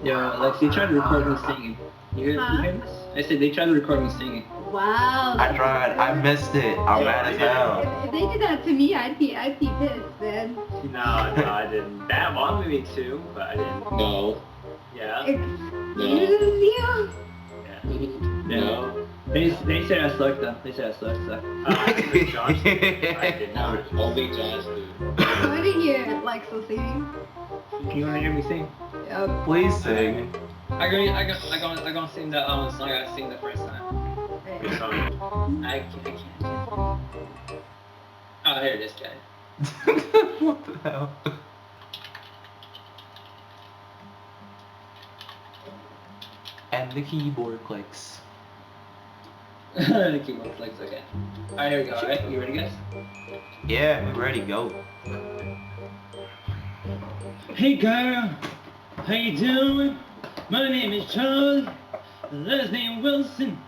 Yeah, like they tried to record me singing. You hear this? I said they tried to record me singing. Wow. I tried. I missed it. I'm mad as hell. If they did that to me, I'd be pissed, man. No, I didn't. That wanted me to, but I didn't. No. Yeah. Excuse you? No. They said I sucked though. They said I sucked. So. Josh did. I did not. Only Josh did. I want to hear Lexzul singing. You wanna hear me sing? Yep. Please sing. I gonna sing the song I sing the first time. Good song. I can't. Oh, here this guy. What the hell? And the keyboard clicks. The keyboard clicks, okay. Alright, here we go, alright? You ready, guys? Yeah, we're ready, go. Hey girl, how you doing? My name is Charlie, last name Wilson.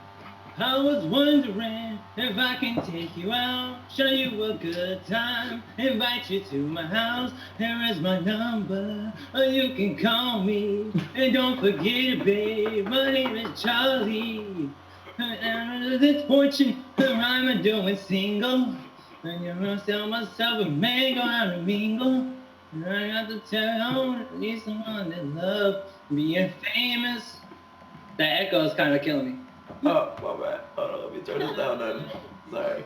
I was wondering if I can take you out, show you a good time, invite you to my house. Here is my number, or you can call me. And don't forget, babe, my name is Charlie. And this fortune, I'm doing single. And you're gonna sell myself a mango out of mingle. And I got to tell you, at least someone that love being famous. That echo is kind of killing me. Oh, my bad. Hold on, let me turn this down then. Sorry.